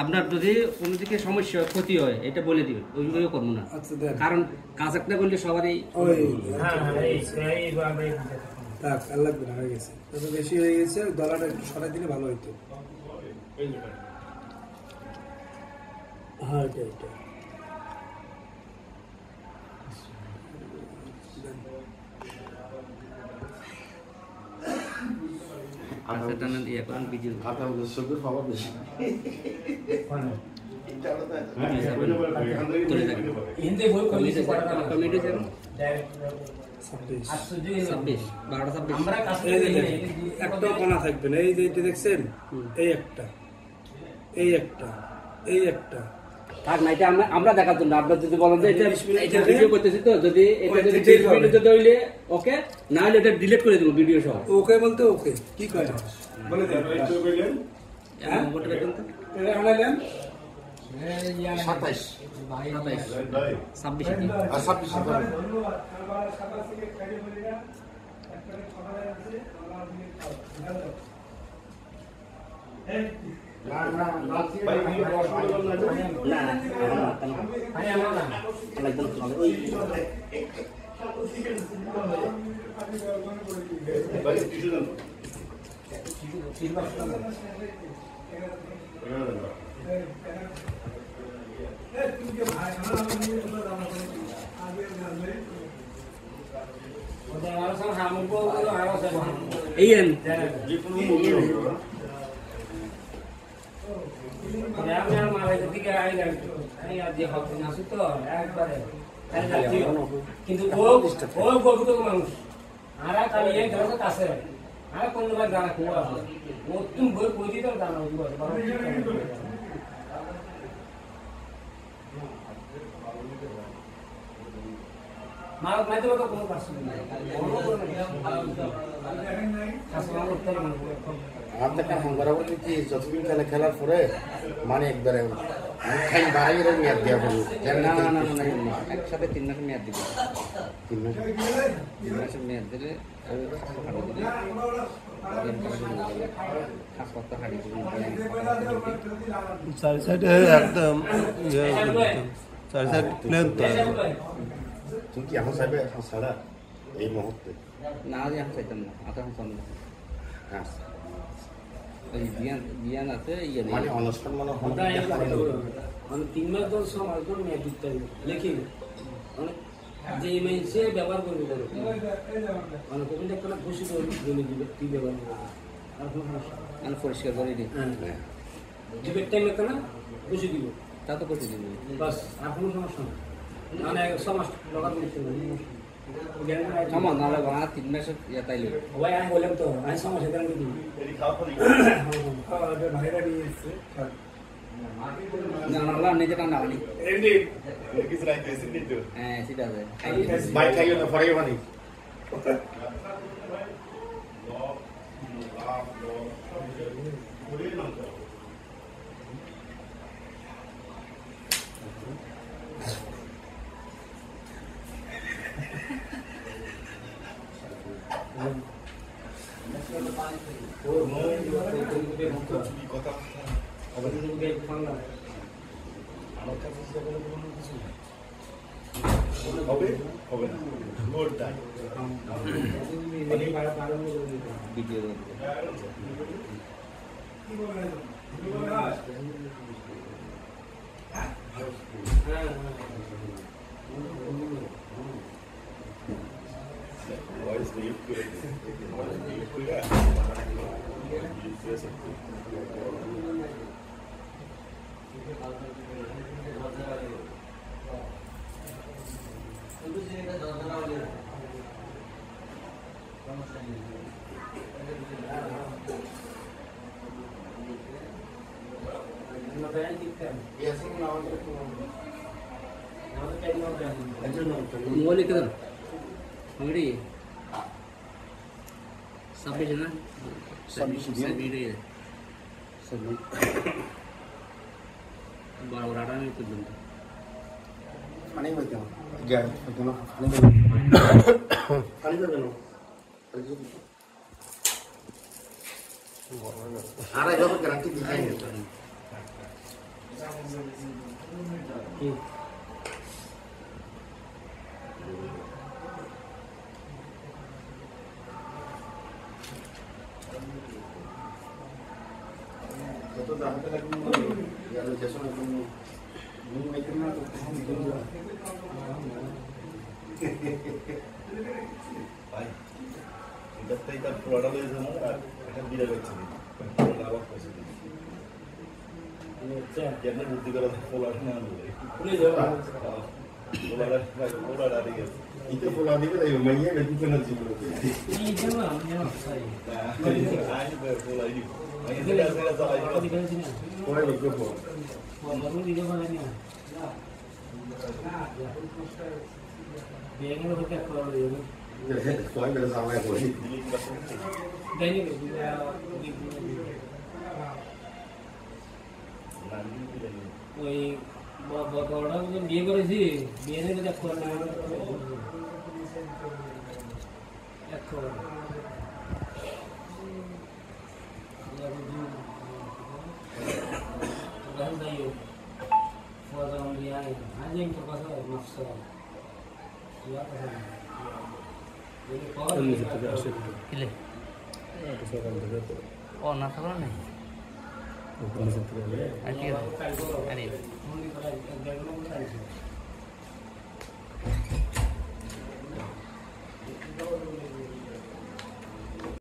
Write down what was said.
আপনার যদি কোনো দিকে সমস্যা ক্ষতি হয় এটা বলে দিবেন, ওইভাবে করবো না। কারণ কাজ একটা করলে সবারই লাগবে না, হয়ে গেছে বেশি হয়ে গেছে, দলাটা একটু সরাই দিলে ভালো হইতো। হ্যাঁ এটা এটা একটা কোনা থাকবে না, এই যে এটা দেখছেন, এই একটা এই একটা এই একটা থাক না, এটা আমরা দেখার জন্য। আপনার যদি বলেন যে এটা ভিডিও করতেছি, তো যদি এটা যদি 20 মিনিট যদি হইলে ওকে, না হলে এটা ডিলিট করে দেব ভিডিও সহ। ওকে বলতে ওকে কি কয় বলে দেন, একটু কইলেন হ্যাঁ ওটা দেখেন তো, এটা আনালেন 27 26 আর 26 কিন্তু মানুষ আর কাছে আর কোন জানা খুব আছে ও তুমি বই বই দিতে জানা মারক নাই তো কোনো কাজ নেই। আমাদের কাছে বরাবর কি যতদিন খেলার পরে মানে একবারে খাই বাইরে মেয়াদ দেওয়া হবে না না না না, একসাথে 3 মাসের মেয়াদ দিবে। 3 মাসের মেয়াদ দিলে চারি সাইডে একদম চারি সাইড প্লেন তো তুমি কি এখন চাইবে এখন ছাড়া এই মুহূর্তে না, আমি চাইতাম না, এখন চান না। হ্যাঁ বিয়ান আছে ইয়ে নেই, মানে অনুষ্ঠান মানে 3 মাস 10 মাস ধরে মেয়াদ দিতে লিখি যে মেয়ে ব্যবহার করবে মানে কখন একটা খুশি করে জমি দিবে কি ব্যবহার করবে আর কোনো সমস্যা আমি পরিষ্কার করে দিই। দিবের টাইমে তো না খুশি দিব, তা তো করতে দিবি বাস আর কোনো সমস্যা না। মানে 6 মাস লাগার নিতে আমার না লাগবে, 3 মাসের ইয়ে তাইলে ভাই আমি বললাম তো আমি 6 মাসের টাইমে দিব ভাইরা নিয়ে এসছে না না নিজে টানা বানি এমনি কিছু রাইতেছি নিতো হ্যাঁ সেটা আছে বাইক খাইও না পরে বানি কথা হবে হবে না load time video voice mute করে mute করে मोबाइल किधर अंगड़ी 26 ना 26 बड़ा बड़ा नहीं कुछ बनता पानी में क्या गैस में पानी में आ रहा है जो गारंटी दिखाएंगे Itu dah ada lagi ya lo jasa nak ni macam mana tu ভাই এটার থেকে তার পুরোটা হয়ে যাবে আর এটা বিড়ে যাচ্ছে লাভ করছে কেন বুদ্ধি করা পোলাটা না বলে পোলাটা দিয়ে গেছে itu pola dia dah mainnya dah tu kena sih. Ini jangan saya. I পোলা ini আই এটা সেটা সবাই Kalau di dalam sini. Pola itu pun. Baru di dalam mana ni? Biarnya lo pakai kalau dia. Soal dah sampai boleh. Dan ini juga di ওই বড়রা যখন বিয়ে করেছি বিয়ে থেকে দেখ ও না থাকলো না ঠিক আছে